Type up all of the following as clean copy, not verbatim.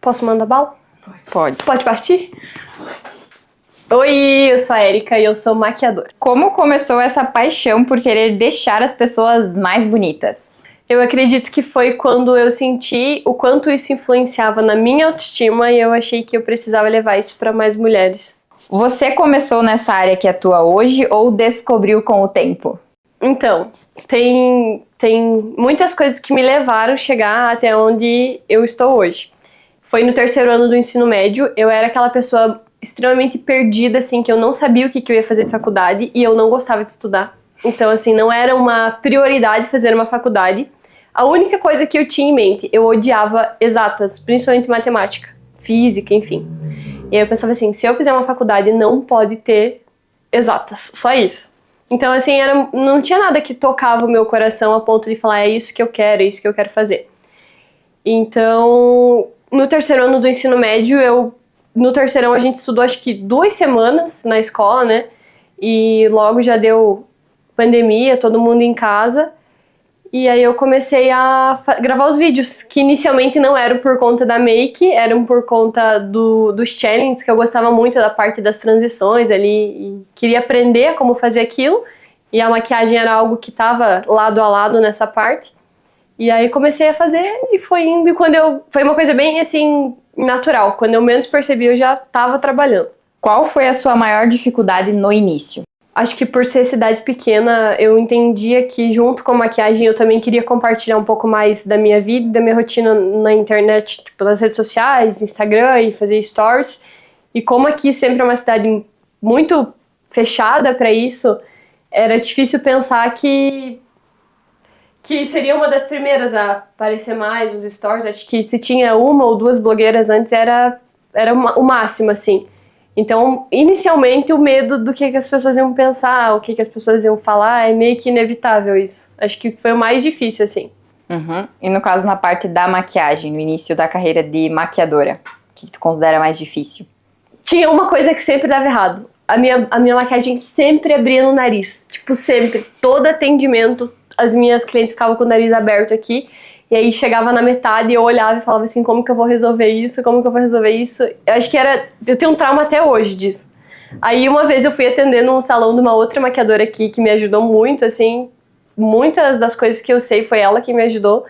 Posso mandar bala? Pode. Pode partir? Oi, eu sou a Erika e eu sou maquiadora. Como começou essa paixão por querer deixar as pessoas mais bonitas? Eu acredito que foi quando eu senti o quanto isso influenciava na minha autoestima e eu achei que eu precisava levar isso para mais mulheres. Você começou nessa área que atua hoje ou descobriu com o tempo? Então, tem muitas coisas que me levaram a chegar até onde eu estou hoje. Foi no terceiro ano do ensino médio, eu era aquela pessoa extremamente perdida, assim, que eu não sabia o que eu ia fazer de faculdade e eu não gostava de estudar. Então, assim, não era uma prioridade fazer uma faculdade. A única coisa que eu tinha em mente, eu odiava exatas, principalmente matemática, física, enfim. E aí eu pensava assim, se eu fizer uma faculdade, não pode ter exatas, só isso. Então, assim, não tinha nada que tocava o meu coração a ponto de falar, é isso que eu quero, é isso que eu quero fazer. Então, no terceiro ano do ensino médio, no terceirão a gente estudou acho que 2 semanas na escola, né? E logo já deu pandemia, todo mundo em casa. E aí eu comecei a gravar os vídeos, que inicialmente não eram por conta da make, eram por conta dos challenges, que eu gostava muito da parte das transições ali, e queria aprender como fazer aquilo, e a maquiagem era algo que estava lado a lado nessa parte. E aí comecei a fazer e foi indo, e foi uma coisa bem assim, natural, quando eu menos percebi eu já estava trabalhando. Qual foi a sua maior dificuldade no início? Acho que por ser cidade pequena, eu entendia que junto com a maquiagem eu também queria compartilhar um pouco mais da minha vida, da minha rotina na internet, tipo, nas redes sociais, Instagram e fazer stories. E como aqui sempre é uma cidade muito fechada para isso, era difícil pensar que seria uma das primeiras a aparecer mais os stories. Acho que se tinha uma ou duas blogueiras antes era o máximo, assim. Então, inicialmente, o medo do que as pessoas iam pensar, o que as pessoas iam falar, é meio que inevitável isso. Acho que foi o mais difícil, assim. Uhum. E no caso, na parte da maquiagem, no início da carreira de maquiadora, o que tu considera mais difícil? Tinha uma coisa que sempre dava errado. A minha maquiagem sempre abria no nariz. Tipo, sempre. Todo atendimento, as minhas clientes ficavam com o nariz aberto aqui. E aí chegava na metade e eu olhava e falava assim, como que eu vou resolver isso? Como que eu vou resolver isso? Eu acho que eu tenho um trauma até hoje disso. Aí uma vez eu fui atender num salão de uma outra maquiadora aqui que me ajudou muito, assim. Muitas das coisas que eu sei foi ela que me ajudou.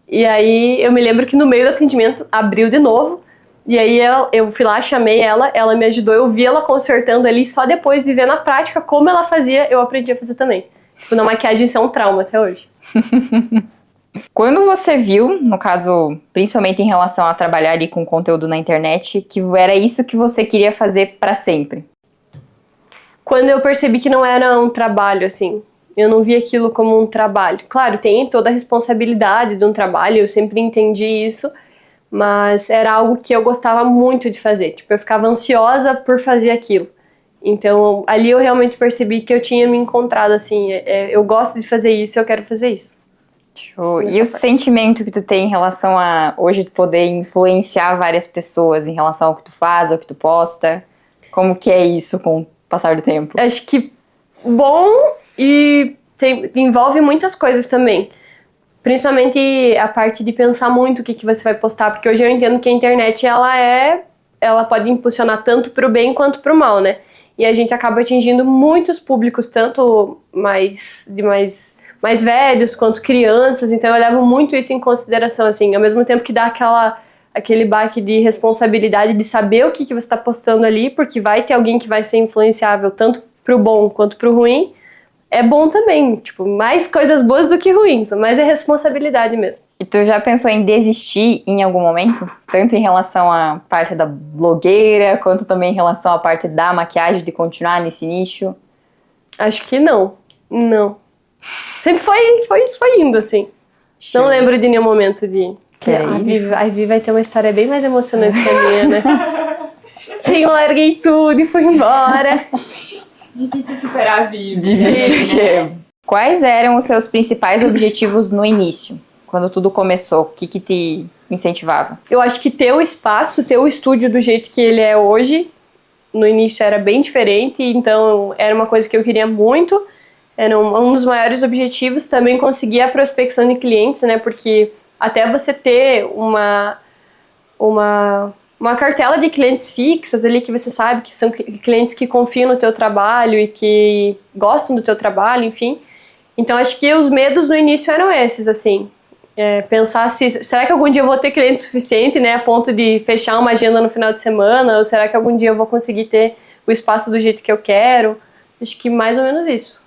E aí eu me lembro que no meio do atendimento abriu de novo. E aí eu fui lá, chamei ela me ajudou, eu vi ela consertando ali, só depois de ver na prática como ela fazia, eu aprendi a fazer também. Tipo, na maquiagem isso é um trauma até hoje. Quando você viu, no caso, principalmente em relação a trabalhar ali com conteúdo na internet, que era isso que você queria fazer pra sempre? Quando eu percebi que não era um trabalho, assim, eu não vi aquilo como um trabalho. Claro, tem toda a responsabilidade de um trabalho, eu sempre entendi isso, mas era algo que eu gostava muito de fazer. Tipo, eu ficava ansiosa por fazer aquilo. Então, ali eu realmente percebi que eu tinha me encontrado, assim, eu gosto de fazer isso, eu quero fazer isso. Show. E o sentimento que tu tem em relação a hoje poder influenciar várias pessoas em relação ao que tu faz, ao que tu posta? Como que é isso com o passar do tempo? Acho que bom e envolve muitas coisas também. Principalmente a parte de pensar muito o que você vai postar, porque hoje eu entendo que a internet ela pode impulsionar tanto para o bem quanto para o mal, né? E a gente acaba atingindo muitos públicos, tanto mais velhos quanto crianças, então eu levo muito isso em consideração, assim, ao mesmo tempo que dá aquele baque de responsabilidade de saber o que você está postando ali, porque vai ter alguém que vai ser influenciável tanto para o bom quanto para o ruim. É bom também, tipo, mais coisas boas do que ruins, mas é responsabilidade mesmo. E tu já pensou em desistir em algum momento? Tanto em relação à parte da blogueira, quanto também em relação à parte da maquiagem, de continuar nesse nicho? Acho que não. Sempre foi indo, assim. Não lembro de nenhum momento de... A Vivi vai ter uma história bem mais emocionante que a minha, né? Sim, eu larguei tudo e fui embora. Difícil superar a vida. Quais eram os seus principais objetivos no início? Quando tudo começou, o que te incentivava? Eu acho que ter o espaço, ter o estúdio do jeito que ele é hoje, no início era bem diferente, então era uma coisa que eu queria muito, era um dos maiores objetivos. Também conseguir a prospecção de clientes, né, porque até você ter uma cartela de clientes fixas ali que você sabe que são clientes que confiam no teu trabalho e que gostam do teu trabalho, enfim. Então, acho que os medos no início eram esses, assim. Pensar será que algum dia eu vou ter cliente suficiente, né, a ponto de fechar uma agenda no final de semana? Ou será que algum dia eu vou conseguir ter o espaço do jeito que eu quero? Acho que mais ou menos isso.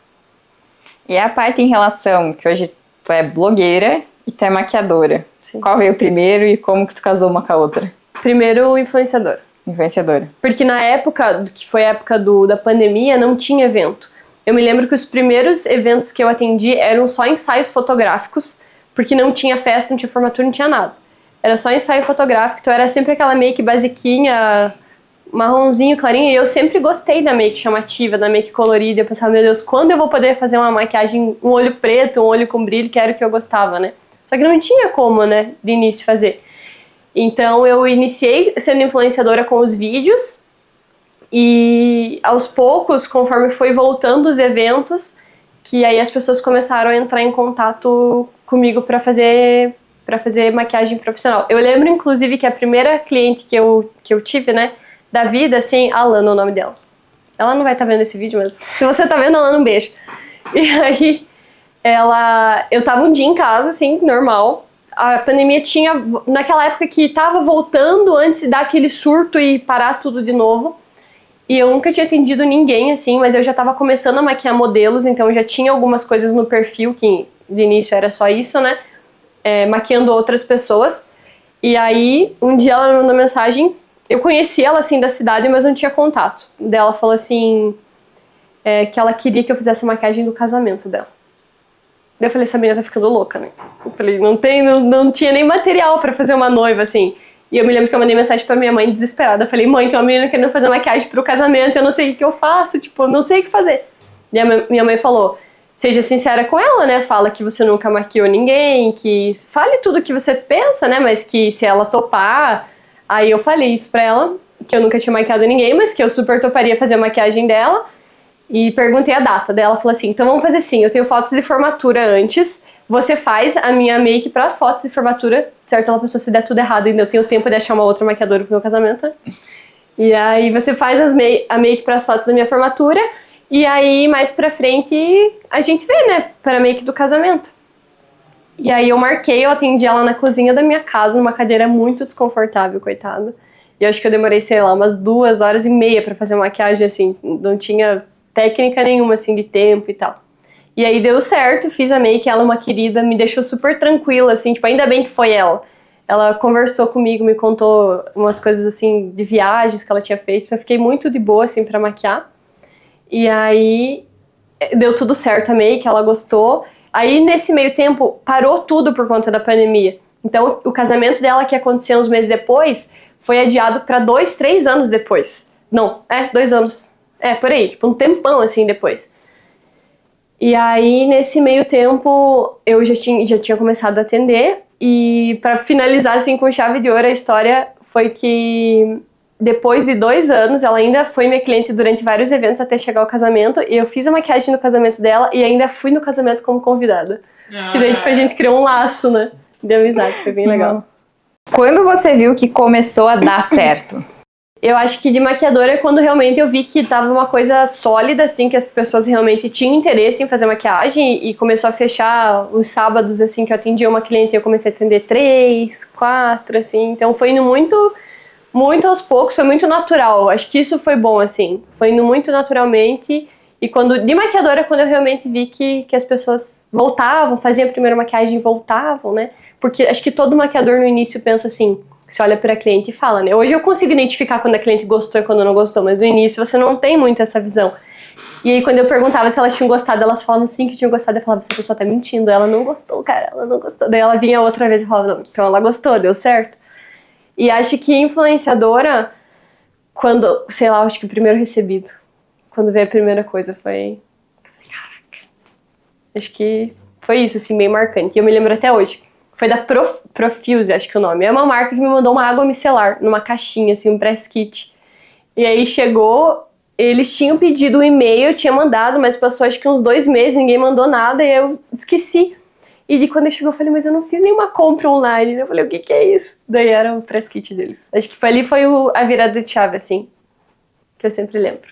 E a parte em relação, que hoje tu é blogueira e tu é maquiadora. Sim. Qual veio primeiro e como que tu casou uma com a outra? Primeiro, influenciador. Influenciadora. Porque na época, que foi a época da pandemia, não tinha evento. Eu me lembro que os primeiros eventos que eu atendi eram só ensaios fotográficos, porque não tinha festa, não tinha formatura, não tinha nada. Era só ensaio fotográfico, então era sempre aquela make basiquinha, marronzinho, clarinho, e eu sempre gostei da make chamativa, da make colorida. Eu pensava, meu Deus, quando eu vou poder fazer uma maquiagem, um olho preto, um olho com brilho, que era o que eu gostava, né? Só que não tinha como, né, de início fazer. Então eu iniciei sendo influenciadora com os vídeos e aos poucos, conforme foi voltando os eventos, que aí as pessoas começaram a entrar em contato comigo para fazer maquiagem profissional. Eu lembro inclusive que a primeira cliente que eu tive, né, da vida, assim, Alana é o nome dela. Ela não vai estar vendo esse vídeo, mas se você tá vendo, Alana, um beijo. E aí eu tava um dia em casa, assim, normal. A pandemia tinha, naquela época que tava voltando antes de dar aquele surto e parar tudo de novo. E eu nunca tinha atendido ninguém, assim, mas eu já tava começando a maquiar modelos, então eu já tinha algumas coisas no perfil, que de início era só isso, né? Maquiando outras pessoas. E aí, um dia ela me mandou mensagem, eu conheci ela, assim, da cidade, mas não tinha contato. Daí ela falou assim, que ela queria que eu fizesse a maquiagem do casamento dela. Daí eu falei, essa menina tá ficando louca, né? Eu falei, não tinha nem material pra fazer uma noiva, assim. E eu me lembro que eu mandei mensagem pra minha mãe desesperada. Eu falei, mãe, tem uma menina querendo fazer maquiagem pro casamento, eu não sei o que eu faço, tipo, eu não sei o que fazer. E a minha mãe falou, seja sincera com ela, né? Fala que você nunca maquiou ninguém, que fale tudo o que você pensa, né? Mas que se ela topar... Aí eu falei isso pra ela, que eu nunca tinha maquiado ninguém, mas que eu super toparia fazer a maquiagem dela. E perguntei a data. Daí ela falou assim, então vamos fazer assim, eu tenho fotos de formatura antes, você faz a minha make para as fotos de formatura, certo? Ela pensou, se der tudo errado, ainda eu tenho tempo de achar uma outra maquiadora pro meu casamento. E aí você faz a make para as fotos da minha formatura, e aí mais pra frente a gente vê, né, para a make do casamento. E aí eu atendi ela na cozinha da minha casa, numa cadeira muito desconfortável, coitada. E eu acho que eu demorei, sei lá, umas 2h30 pra fazer maquiagem, assim, não tinha técnica nenhuma, assim, de tempo e tal. E aí deu certo, fiz a make, ela é uma querida, me deixou super tranquila, assim, tipo, ainda bem que foi ela. Ela conversou comigo, me contou umas coisas, assim, de viagens que ela tinha feito, eu fiquei muito de boa, assim, pra maquiar. E aí deu tudo certo a make, ela gostou. Aí, nesse meio tempo, parou tudo por conta da pandemia. Então, o casamento dela, que aconteceu uns meses depois, foi adiado pra 2, 3 anos depois. Não, 2 anos. Por aí, tipo, um tempão, assim, depois. E aí, nesse meio tempo, eu já tinha começado a atender. E pra finalizar, assim, com chave de ouro, a história foi que depois de 2 anos, ela ainda foi minha cliente durante vários eventos até chegar ao casamento. E eu fiz a maquiagem no casamento dela e ainda fui no casamento como convidada. Que daí, tipo, a gente criou um laço, né? De amizade, foi bem legal. Quando você viu que começou a dar certo? Eu acho que de maquiadora é quando realmente eu vi que tava uma coisa sólida, assim, que as pessoas realmente tinham interesse em fazer maquiagem e começou a fechar os sábados, assim, que eu atendia uma cliente e eu comecei a atender 3, 4, assim. Então foi indo muito aos poucos, foi muito natural. Acho que isso foi bom, assim. Foi indo muito naturalmente. E de maquiadora, quando eu realmente vi que as pessoas voltavam, faziam a primeira maquiagem e voltavam, né? Porque acho que todo maquiador no início pensa assim, você olha para a cliente e fala, né? Hoje eu consigo identificar quando a cliente gostou e quando não gostou, mas no início você não tem muito essa visão. E aí quando eu perguntava se elas tinham gostado, elas falavam sim que tinham gostado. Eu falava, essa pessoa tá mentindo, ela não gostou, cara, ela não gostou. Daí ela vinha outra vez e falava, não, então ela gostou, deu certo. E acho que influenciadora, quando, sei lá, acho que o primeiro recebido, quando veio a primeira coisa, foi... Caraca. Acho que foi isso, assim, bem marcante. E eu me lembro até hoje. Foi da Profuse, acho que é o nome. É uma marca que me mandou uma água micelar, numa caixinha, assim, um press kit. E aí chegou, eles tinham pedido um e-mail, eu tinha mandado, mas passou acho que uns 2 meses, ninguém mandou nada, e eu esqueci. E quando ele chegou, eu falei, mas eu não fiz nenhuma compra online. Eu falei, o que é isso? Daí era o press kit deles. Acho que foi a virada de chave, assim, que eu sempre lembro.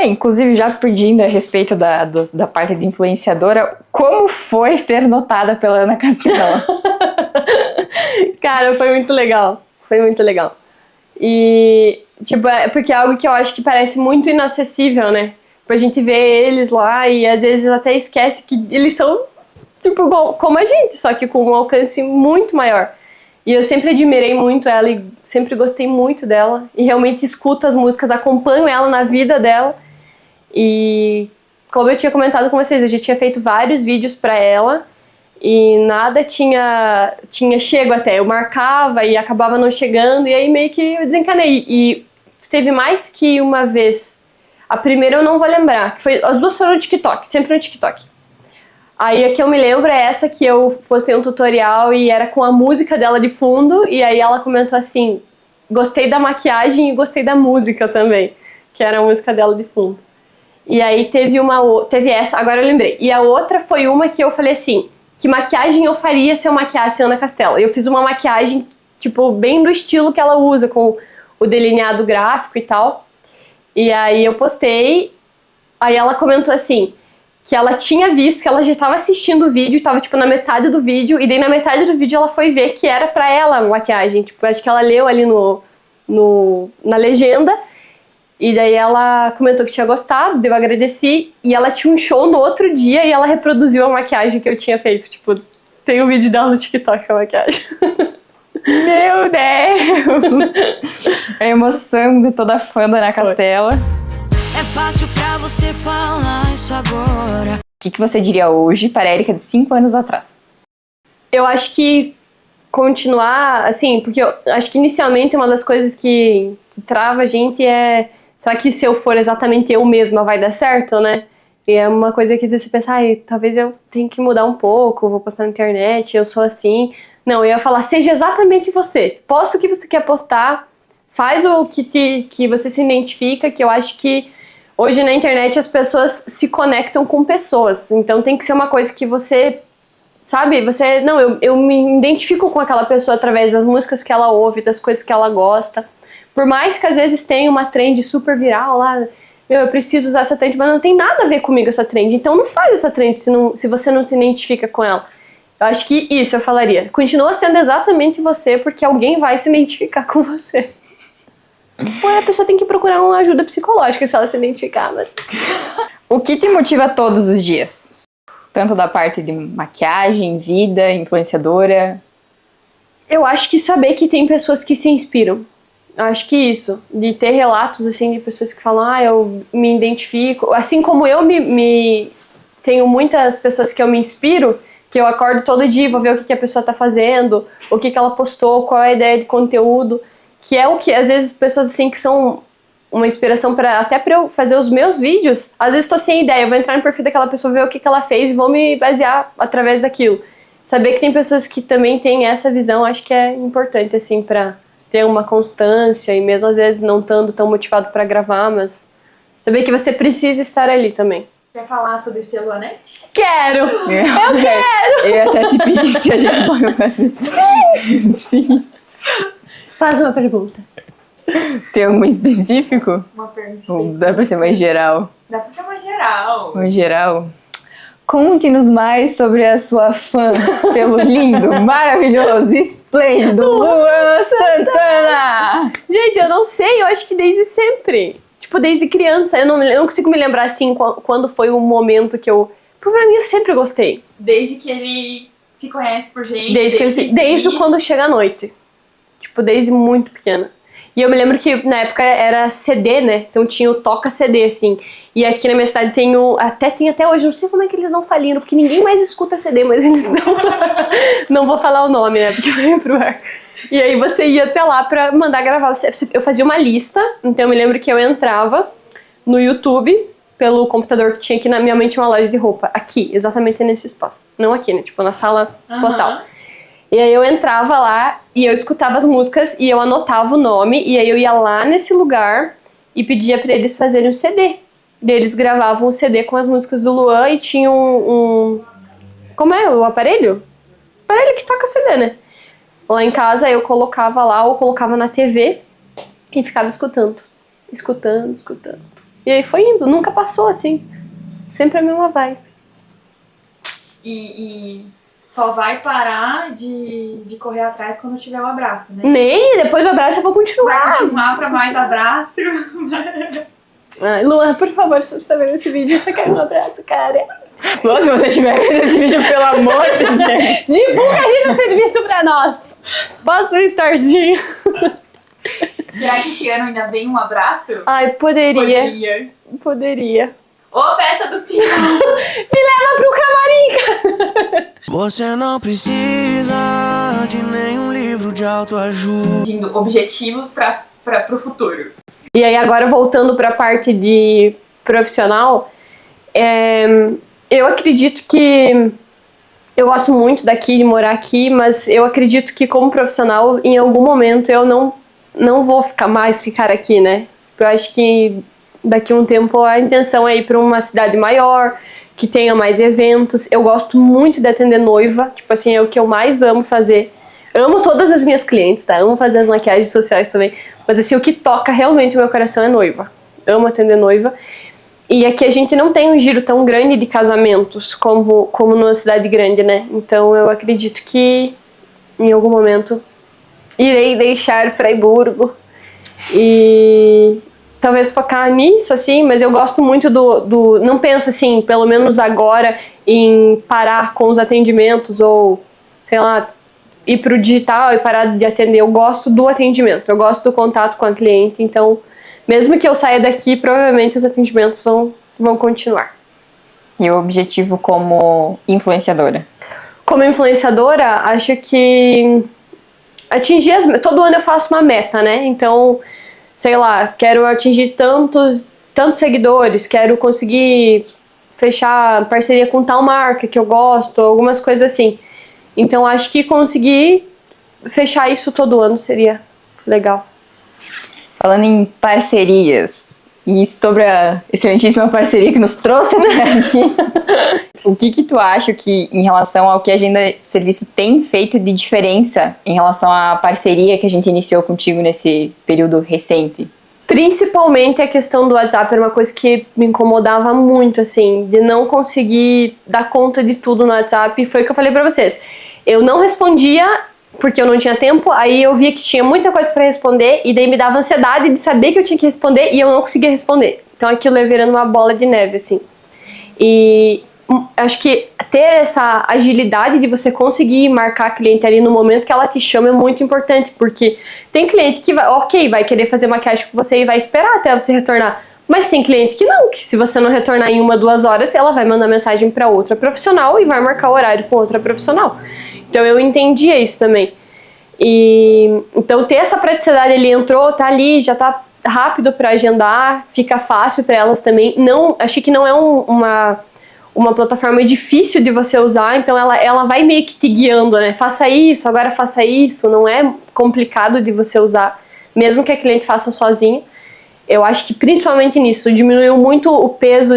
Inclusive, já pedindo a respeito da parte de influenciadora, como foi ser notada pela Ana Castela? Cara, foi muito legal. Foi muito legal. E, tipo, porque é algo que eu acho que parece muito inacessível, né? Pra gente ver eles lá e às vezes até esquece que eles são, tipo, como a gente, só que com um alcance muito maior. E eu sempre admirei muito ela e sempre gostei muito dela. E realmente escuto as músicas, acompanho ela na vida dela. E como eu tinha comentado com vocês, eu já tinha feito vários vídeos pra ela e nada tinha chego até. Eu marcava e acabava não chegando e aí meio que eu desencanei. E teve mais que uma vez. A primeira eu não vou lembrar, que foi, as duas foram no TikTok, sempre no TikTok. Aí a que eu me lembro é essa que eu postei um tutorial e era com a música dela de fundo, e aí ela comentou assim, gostei da maquiagem e gostei da música também, que era a música dela de fundo. E aí teve essa, agora eu lembrei. E a outra foi uma que eu falei assim, que maquiagem eu faria se eu maquiasse a Ana Castela? Eu fiz uma maquiagem, tipo, bem do estilo que ela usa, com o delineado gráfico e tal. E aí eu postei, aí ela comentou assim, que ela tinha visto, que ela já estava assistindo o vídeo, estava tipo na metade do vídeo, e daí na metade do vídeo ela foi ver que era pra ela a maquiagem, tipo, acho que ela leu ali na legenda, e daí ela comentou que tinha gostado, eu agradeci, e ela tinha um show no outro dia e ela reproduziu a maquiagem que eu tinha feito, tipo, tem um vídeo dela no TikTok com a maquiagem. Meu Deus! A emoção de toda fã da Ana Castela. É fácil pra você falar isso agora. O que você diria hoje para a Erika de 5 anos atrás? Eu acho que continuar, assim, porque eu acho que inicialmente uma das coisas que trava a gente é, será que se eu for exatamente eu mesma vai dar certo, né? E é uma coisa que às vezes você pensa, talvez eu tenha que mudar um pouco, vou postar na internet, eu sou assim. Não, eu ia falar, seja exatamente você. Posta o que você quer postar, faz o que você se identifica, que eu acho que hoje na internet as pessoas se conectam com pessoas, então tem que ser uma coisa que você, sabe, eu me identifico com aquela pessoa através das músicas que ela ouve, das coisas que ela gosta, por mais que às vezes tenha uma trend super viral lá, eu preciso usar essa trend, mas não tem nada a ver comigo essa trend, então não faz essa trend se você não se identifica com ela. Eu acho que isso eu falaria, continua sendo exatamente você, porque alguém vai se identificar com você. Ou a pessoa tem que procurar uma ajuda psicológica se ela se identificar. Mas... O que te motiva todos os dias? Tanto da parte de maquiagem, vida, influenciadora. Eu acho que saber que tem pessoas que se inspiram. Eu acho que isso. De ter relatos assim de pessoas que falam, eu me identifico. Assim como eu tenho muitas pessoas que eu me inspiro, que eu acordo todo dia, vou ver o que a pessoa tá fazendo, o que ela postou, qual é a ideia de conteúdo. Que é o que, às vezes, pessoas assim que são uma inspiração até pra eu fazer os meus vídeos, às vezes tô sem ideia, eu vou entrar no perfil daquela pessoa, ver o que ela fez e vou me basear através daquilo. Saber que tem pessoas que também têm essa visão, acho que é importante, assim, pra ter uma constância e mesmo às vezes não estando tão motivado pra gravar, mas saber que você precisa estar ali também. Quer falar sobre selo Anete? Quero! Eu quero! Eu ia até te pedir se a gente pode fazer. Sim. Faz uma pergunta. Tem algum específico? Uma pergunta. Ou dá pra ser mais geral? Dá pra ser uma geral. Mais geral? Conte-nos mais sobre a sua fã pelo lindo, maravilhoso, esplêndido Luan Santana! Gente, eu não sei, eu acho que desde sempre. Tipo, desde criança. Eu não consigo me lembrar, assim, quando foi o momento que eu... Pra mim, eu sempre gostei. Desde que ele se conhece por gente. Desde quando chega a noite. Tipo, desde muito pequena. E eu me lembro que na época era CD, né? Então tinha o toca CD, assim. E aqui na minha cidade tem até hoje, não sei como é que eles não faliram, porque ninguém mais escuta CD, mas eles não... Não vou falar o nome, né? Porque vai pro ar. E aí você ia até lá pra mandar gravar. Eu fazia uma lista, então eu me lembro que eu entrava no YouTube, pelo computador que tinha aqui, minha mãe tinha uma loja de roupa. Aqui, exatamente nesse espaço. Não aqui, né? Tipo, na sala total. E aí eu entrava lá e eu escutava as músicas e eu anotava o nome e aí eu ia lá nesse lugar e pedia pra eles fazerem um CD. E eles gravavam um CD com as músicas do Luan e tinha como é o aparelho? O aparelho que toca CD, né? Lá em casa eu colocava lá ou colocava na TV e ficava escutando. E aí foi indo, nunca passou assim. Sempre a mesma vibe. E só vai parar de correr atrás quando tiver o abraço, né? Nem, depois do abraço eu vou continuar. Vai continuar pra mais abraço. Ai, Luan, por favor, se você tá vendo esse vídeo, você quer um abraço, cara. Luan, se você estiver vendo esse vídeo, pelo amor de Deus. Divulga a gente o serviço pra nós. Posta um starzinho. Será que esse ano ainda vem um abraço? Ai, poderia. Ô, festa do Pino! Me leva pro camarim. Você não precisa de nenhum livro de autoajuda. Objetivos pro futuro. E aí agora voltando pra parte de profissional, eu acredito que eu gosto muito daqui, de morar aqui, mas eu acredito que como profissional, em algum momento eu não vou ficar aqui, né? Eu acho que daqui a um tempo a intenção é ir para uma cidade maior, que tenha mais eventos. Eu gosto muito de atender noiva, tipo assim, é o que eu mais amo fazer. Amo todas as minhas clientes, tá? Amo fazer as maquiagens sociais também, mas assim, o que toca realmente o meu coração é noiva. Amo atender noiva. E aqui a gente não tem um giro tão grande de casamentos como numa cidade grande, né? Então eu acredito que em algum momento irei deixar Fraiburgo e talvez focar nisso, assim, mas eu gosto muito não penso assim, pelo menos agora, em parar com os atendimentos ou, sei lá, ir pro digital e parar de atender. Eu gosto do atendimento, eu gosto do contato com a cliente, então mesmo que eu saia daqui, provavelmente os atendimentos vão continuar. E o objetivo como influenciadora? Como influenciadora, acho que atingir todo ano eu faço uma meta, né? Então, sei lá, quero atingir tantos seguidores, quero conseguir fechar parceria com tal marca que eu gosto, algumas coisas assim. Então, acho que conseguir fechar isso todo ano seria legal. Falando em parcerias e sobre a excelentíssima parceria que nos trouxe até aqui, o que tu acha que, em relação ao que a Agenda Serviço tem feito de diferença em relação à parceria que a gente iniciou contigo nesse período recente? Principalmente a questão do WhatsApp era uma coisa que me incomodava muito, assim, de não conseguir dar conta de tudo no WhatsApp. E foi o que eu falei pra vocês. Eu não respondia porque eu não tinha tempo, aí eu via que tinha muita coisa pra responder e daí me dava ansiedade de saber que eu tinha que responder e eu não conseguia responder. Então aquilo ia virando uma bola de neve, assim. E acho que ter essa agilidade de você conseguir marcar a cliente ali no momento que ela te chama é muito importante, porque tem cliente que vai querer fazer maquiagem com você e vai esperar até você retornar. Mas tem cliente que não, que se você não retornar em 1-2 horas, ela vai mandar mensagem para outra profissional e vai marcar o horário com outra profissional. Então eu entendia isso também. E então ter essa praticidade, ele entrou, tá ali, já tá rápido para agendar, fica fácil para elas também. Não, achei que não é uma plataforma difícil de você usar, então ela vai meio que te guiando, né? Faça isso, agora faça isso, não é complicado de você usar, mesmo que a cliente faça sozinha. Eu acho que principalmente nisso, diminuiu muito o peso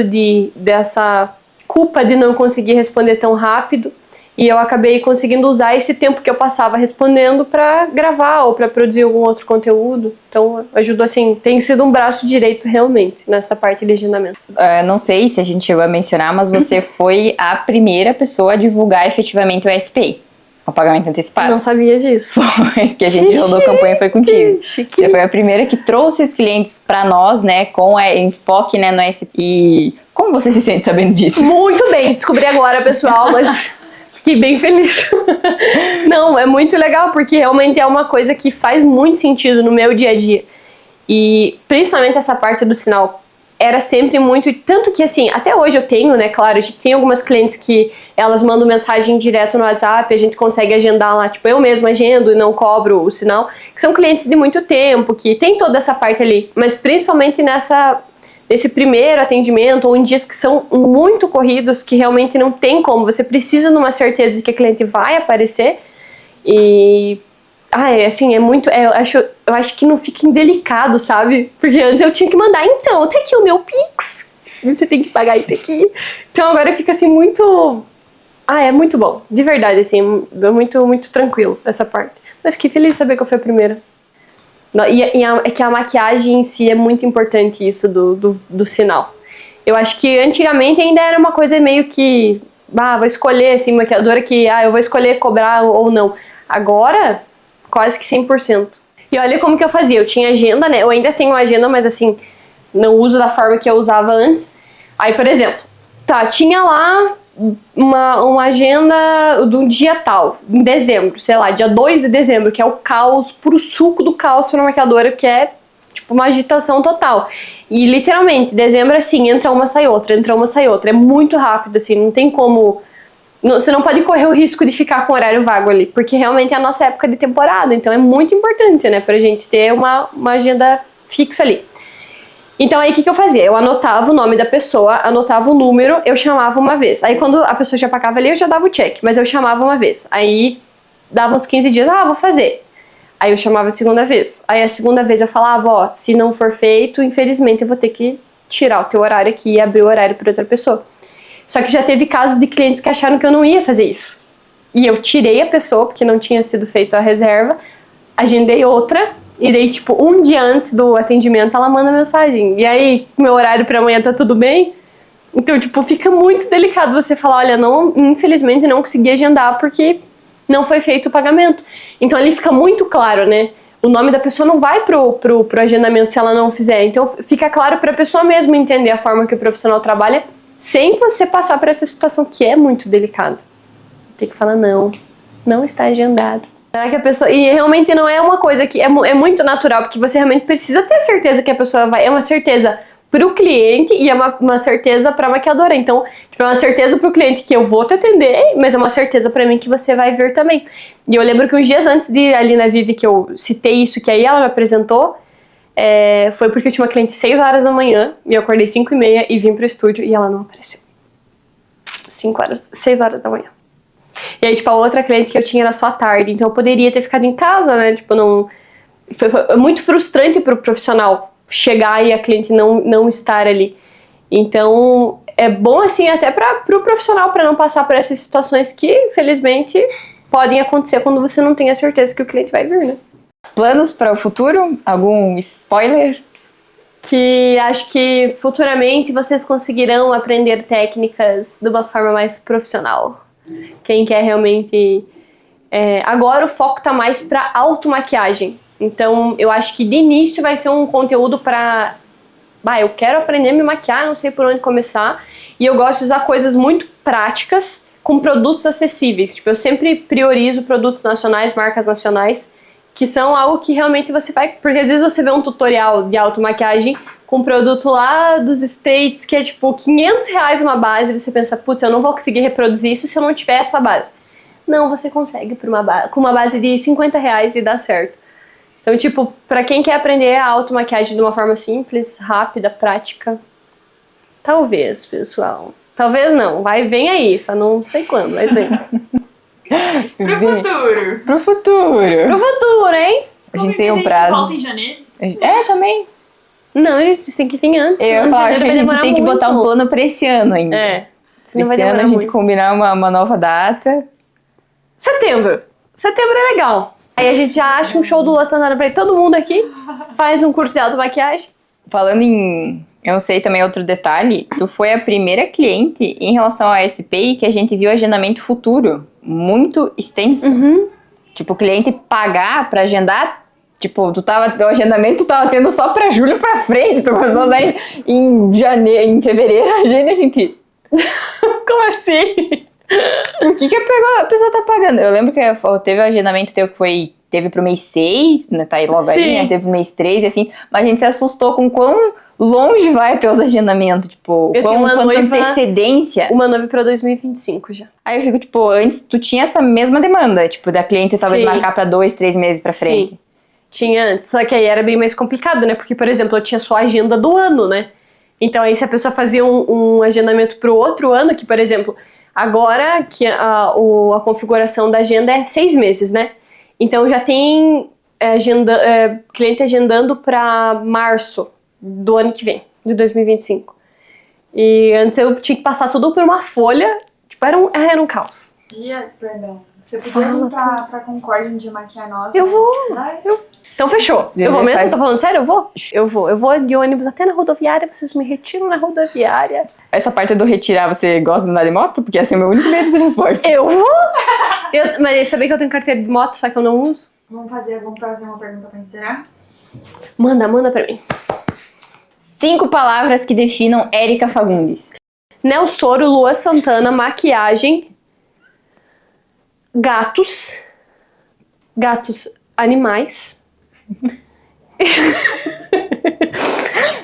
dessa culpa de não conseguir responder tão rápido, e eu acabei conseguindo usar esse tempo que eu passava respondendo para gravar ou para produzir algum outro conteúdo. Então ajudou, assim, tem sido um braço direito realmente nessa parte de agendamento. Não sei se a gente chegou a mencionar, mas você foi a primeira pessoa a divulgar efetivamente o SPI, o pagamento antecipado. Não sabia disso. Foi, que a gente rodou a campanha, foi contigo. Chique. Você foi a primeira que trouxe os clientes para nós, né, com enfoque, né, no SPI. E como você se sente sabendo disso? Muito bem, descobri agora, pessoal, mas fiquei bem feliz. Não, é muito legal, porque realmente é uma coisa que faz muito sentido no meu dia a dia. E principalmente essa parte do sinal. Era sempre muito, tanto que assim, até hoje eu tenho, né, claro, a gente tem algumas clientes que elas mandam mensagem direto no WhatsApp, a gente consegue agendar lá, tipo, eu mesma agendo e não cobro o sinal, que são clientes de muito tempo, que tem toda essa parte ali, mas principalmente nesse primeiro atendimento, ou em dias que são muito corridos, que realmente não tem como, você precisa de uma certeza de que a cliente vai aparecer, e assim, é muito, eu acho que não fica indelicado, sabe? Porque antes eu tinha que mandar, então, tá aqui o meu Pix, você tem que pagar isso aqui. Então agora fica assim muito É muito bom. De verdade, assim, é muito, muito tranquilo essa parte. Mas fiquei feliz de saber que eu fui a primeira. É que a maquiagem em si é muito importante, isso do sinal. Eu acho que antigamente ainda era uma coisa meio que... vou escolher, assim, maquiadora que... eu vou escolher cobrar ou não. Agora, quase que 100%. E olha como que eu fazia. Eu tinha agenda, né? Eu ainda tenho agenda, mas assim, não uso da forma que eu usava antes. Aí, por exemplo, tinha lá uma agenda do dia tal, em dezembro, sei lá, dia 2 de dezembro, que é o caos, puro suco do caos pra maquiadora, que é tipo uma agitação total. E literalmente, dezembro assim, entra uma, sai outra, entra uma, sai outra. É muito rápido, assim, não tem como... Você não pode correr o risco de ficar com horário vago ali, porque realmente é a nossa época de temporada, então é muito importante, né, pra gente ter uma agenda fixa ali. Então aí o que eu fazia? Eu anotava o nome da pessoa, anotava o número, eu chamava uma vez. Aí quando a pessoa já pagava ali, eu já dava o check, mas eu chamava uma vez. Aí dava uns 15 dias, vou fazer. Aí eu chamava a segunda vez. Aí a segunda vez eu falava, se não for feito, infelizmente eu vou ter que tirar o teu horário aqui e abrir o horário para outra pessoa. Só que já teve casos de clientes que acharam que eu não ia fazer isso. E eu tirei a pessoa, porque não tinha sido feita a reserva, agendei outra, e daí, tipo, um dia antes do atendimento, ela manda mensagem. E aí, meu horário pra amanhã tá tudo bem? Então, tipo, fica muito delicado você falar, olha, infelizmente não consegui agendar porque não foi feito o pagamento. Então, ali fica muito claro, né? O nome da pessoa não vai pro agendamento se ela não fizer. Então, fica claro pra pessoa mesmo entender a forma que o profissional trabalha, sem você passar por essa situação que é muito delicada. Tem que falar, não está agendado. Será que a pessoa... E realmente não é uma coisa que é muito natural, porque você realmente precisa ter certeza que a pessoa vai... É uma certeza pro cliente e é uma certeza pra maquiadora. Então, tipo, é uma certeza pro cliente que eu vou te atender, mas é uma certeza pra mim que você vai vir também. E eu lembro que uns dias antes de ir ali na Vivi, que eu citei isso, que aí ela me apresentou, foi porque eu tinha uma cliente 6 horas da manhã, e eu acordei 5h30 e vim pro estúdio e ela não apareceu. 6 horas da manhã. E aí, tipo, a outra cliente que eu tinha era só à tarde, então eu poderia ter ficado em casa, né? Tipo, não... Foi muito frustrante pro profissional chegar e a cliente não estar ali. Então, é bom, assim, até pro profissional, para não passar por essas situações que, infelizmente, podem acontecer quando você não tem a certeza que o cliente vai vir, né? Planos para o futuro? Algum spoiler? Que acho que futuramente vocês conseguirão aprender técnicas de uma forma mais profissional. Quem quer realmente... agora o foco tá mais pra automaquiagem. Então eu acho que de início vai ser um conteúdo pra... eu quero aprender a me maquiar, não sei por onde começar. E eu gosto de usar coisas muito práticas com produtos acessíveis. Tipo, eu sempre priorizo produtos nacionais, marcas nacionais, que são algo que realmente você vai... Porque às vezes você vê um tutorial de automaquiagem com um produto lá dos States, que é tipo R$500 uma base, e você pensa, putz, eu não vou conseguir reproduzir isso se eu não tiver essa base. Não, você consegue com uma base de R$50 e dá certo. Então, tipo, pra quem quer aprender a automaquiagem de uma forma simples, rápida, prática, talvez, pessoal. Talvez não, vem aí, só não sei quando, mas vem. Pro futuro. Pro futuro. Pro futuro, hein? A gente tem um prazo. Volta em janeiro. Também. Não, a gente tem que vir antes. Eu ia falar, acho que a gente tem que botar um plano pra esse ano ainda. Senão vai esse ano demorar a gente muito. combinar uma nova data. Setembro é legal. Aí a gente já acha um show do Lua Santana pra ir todo mundo aqui, faz um curso de automaquiagem. Falando em... Eu sei também outro detalhe, tu foi a primeira cliente em relação à SPI que a gente viu agendamento futuro, muito extenso. Tipo, o cliente pagar pra agendar, tipo, o agendamento tava tendo só pra julho pra frente, tu começou a usar em fevereiro, a gente... Como assim? Por que a pessoa tá pagando? Eu lembro que teve o agendamento teu que teve pro mês 6, né, tá aí logo aí, né, teve pro mês 3, enfim, mas a gente se assustou com quão longe vai ter os agendamentos, tipo, quanta antecedência. Uma noiva pra 2025 já. Aí eu fico, tipo, antes tu tinha essa mesma demanda, tipo, da cliente talvez marcar pra 2, 3 meses pra frente. Sim, tinha antes, só que aí era bem mais complicado, né, porque, por exemplo, eu tinha só a agenda do ano, né, então aí se a pessoa fazia um agendamento pro outro ano, que, por exemplo, agora que a configuração da agenda é 6 meses, né, então já tem cliente agendando pra março do ano que vem, de 2025. E antes eu tinha que passar tudo por uma folha, tipo, Era um caos. Perdão. Você podia vir pra Concórdia um dia maquiar nós? Eu né? vou. Vai. Então fechou. Beleza, Eu vou mesmo? faz- Tô falando sério? Eu vou? Eu vou de ônibus até na rodoviária, vocês me retiram na rodoviária. Essa parte do retirar, você gosta de andar de moto? Porque esse é o meu único medo de transporte. Eu vou! Mas sabia que eu tenho carteira de moto, só que eu não uso? Vamos fazer uma pergunta pra encerrar? Manda pra mim. 5 palavras que definam Érica Fagundes. Nel Soro, Lua Santana, maquiagem, gatos animais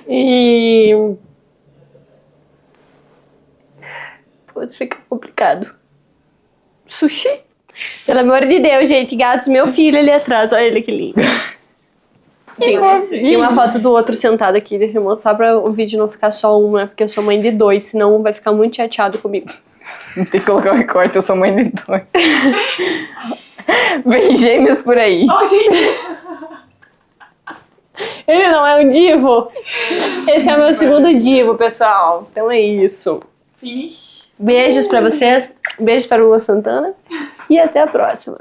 e... Putz, fica complicado. Sushi? Pelo amor de Deus, gente, gatos, meu filho ali atrás, olha ele que lindo. Tem uma foto do outro sentado aqui, deixa eu mostrar pra o vídeo não ficar só um, né? Porque eu sou mãe de 2, senão um vai ficar muito chateado comigo. Não tem que colocar o recorte, eu sou mãe de 2. Vem gêmeos por aí. Oh, gente! Ele não é um divo? Esse é o meu segundo divo, pessoal. Então é isso. Finish. Beijos pra vocês, beijos para o Lua Santana e até a próxima.